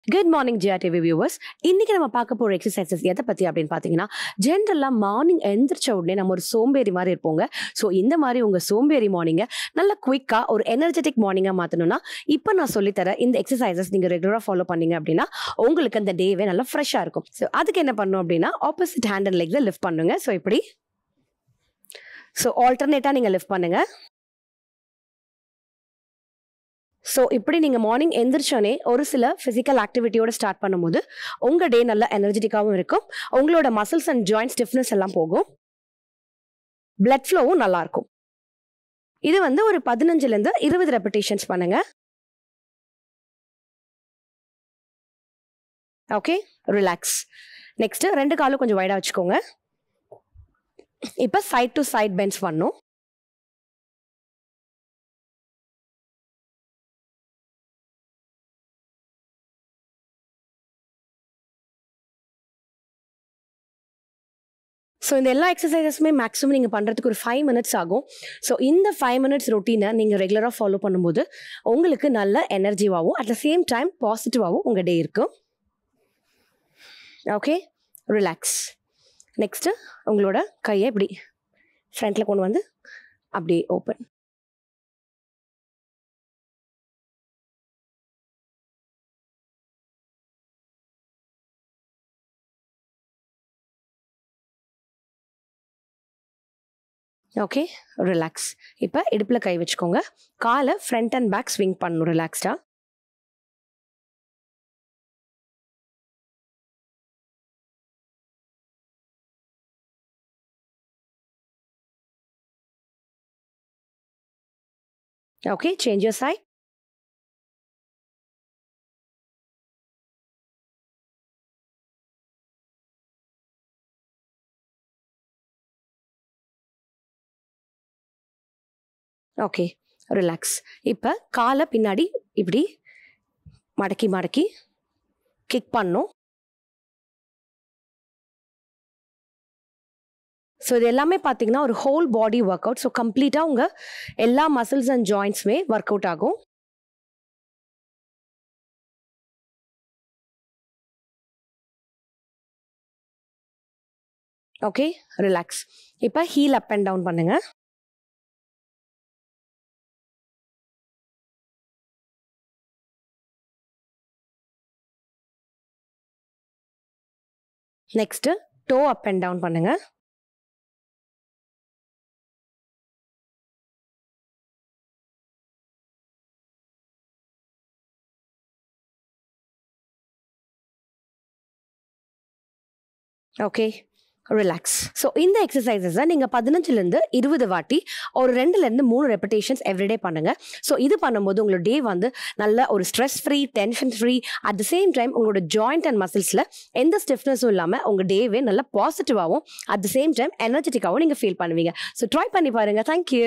Good morning, GRTV viewers. இன்னைக்கு நம்ம பார்க்க போற எக்ஸசைசஸ் எதை பத்தி அப்படின்னு பார்த்தீங்கன்னா, ஜென்ரலா மார்னிங் எந்திரிச்ச உடனே நம்ம ஒரு சோம்பேறி மாதிரி இருப்போங்க. ஸோ இந்த மாதிரி உங்க சோம்பேறி மார்னிங்கை நல்ல குயிக்கா ஒரு எனர்ஜெட்டிக் மார்னிங்கா மாற்றணும்னா, இப்போ நான் சொல்லித்தர இந்த எக்ஸசைசஸ் நீங்க ரெகுலரா ஃபாலோ பண்ணீங்க அப்படின்னா உங்களுக்கு அந்த டேவே நல்லா ஃப்ரெஷ்ஷா இருக்கும். ஸோ அதுக்கு என்ன பண்ணணும் அப்படின்னா, ஆப்போசிட் ஹேண்ட் அண்ட் லெக்ஸை லிஃப்ட் பண்ணுங்க. ஸோ இப்படி ஆல்டர்னேட்டா நீங்க லிஃப்ட் பண்ணுங்க. ஸோ இப்படி நீங்கள் மார்னிங் எந்திரிச்சோன்னே ஒரு சில ஃபிசிக்கல் ஆக்டிவிட்டியோட ஸ்டார்ட் பண்ணும்போது உங்கள் டே நல்லா எனர்ஜெட்டிக்காகவும் இருக்கும். உங்களோட மசில்ஸ் அண்ட் ஜாயிண்ட் ஸ்டிஃப்னஸ் எல்லாம் போகும். பிளட் ஃப்ளோவும் நல்லாயிருக்கும். இது ஒரு 15லேருந்து 20 ரெப்பிட்டேஷன்ஸ் பண்ணுங்க. Okay, relax. நெக்ஸ்ட் 2 காலும் கொஞ்சம் வைடாக வச்சுக்கோங்க. இப்போ சைட் டு சைட் பென்ஸ் பண்ணணும். ஸோ இந்த எல்லா எக்ஸசைசஸுமே மேக்ஸிமம் நீங்கள் பண்ணுறதுக்கு ஒரு 5 minutes ஆகும். ஸோ இந்த 5 minutes ரொட்டீனை நீங்கள் ரெகுலராக ஃபாலோ பண்ணும்போது உங்களுக்கு நல்ல எனர்ஜிவாகவும் அட் த சேம் டைம் பாசிட்டிவாகவும் உங்கள் டே இருக்கும். Okay, relax. நெக்ஸ்ட்டு உங்களோட கையை இப்படி ஃப்ரண்ட்டில் கொண்டு வந்து அப்படி ஓப்பன். Okay, relax. இப்போ இடுப்பில் கை வச்சுக்கோங்க. காலை ஃப்ரண்ட் அண்ட் பேக் ஸ்விங் பண்ணணும் ரிலாக்ஸ்டாக. Okay, change your side. Okay, relax. இப்போ காலை பின்னாடி இப்படி மடக்கி மடக்கி கிக் பண்ணணும். ஸோ இது எல்லாமே பார்த்தீங்கன்னா ஒரு whole body work out. So கம்ப்ளீட்டாக உங்கள் எல்லா மசில்ஸ் அண்ட் ஜாயின்ட்ஸுமே ஒர்க் அவுட் ஆகும். Okay, relax. இப்போ ஹீல் அப் அண்ட் டவுன் பண்ணுங்க. Next toe up and down பண்ணுங்க. Okay, relax. ஸோ இந்த எக்ஸசைசஸை நீங்கள் 15லேருந்து 20 வாட்டி ஒரு 2லேருந்து 3 ரெப்பிட்டேஷன்ஸ் எவ்ரிடே பண்ணுங்கள். ஸோ இது பண்ணும்போது உங்களோட டே நல்ல ஒரு stress free, tension free, at the same time உங்களோட ஜாயிண்ட் அண்ட் மசில்ஸில் எந்த ஸ்டிஃப்னஸும் இல்லாமல் உங்கள் டேவே நல்ல பாசிட்டிவாகவும் அட் த சேம் டைம் எனர்ஜெட்டிக்காகவும் நீங்கள் ஃபீல் பண்ணுவீங்க. ஸோ ட்ரை பண்ணி பாருங்கள். தேங்க்யூ.